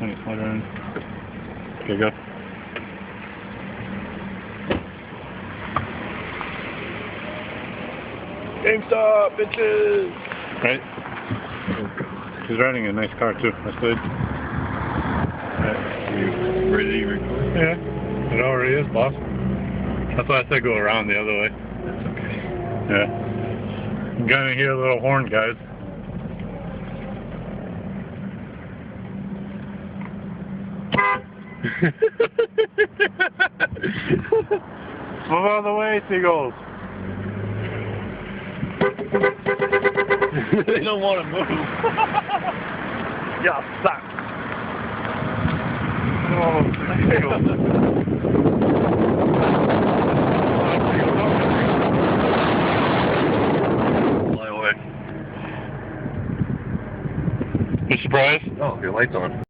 Let me slide her in. Okay, go. GameStop, bitches! Right? He's riding a nice car too. That's good. You ready to record? Yeah. It already is, boss. That's why I said go around the other way. That's okay. Yeah. I'm gonna hear a little horn, guys. Move out of the way, Seagulls. They don't want to move. Yeah, suck. Oh, Seagulls. Fly away. You surprised? Oh, your light's on.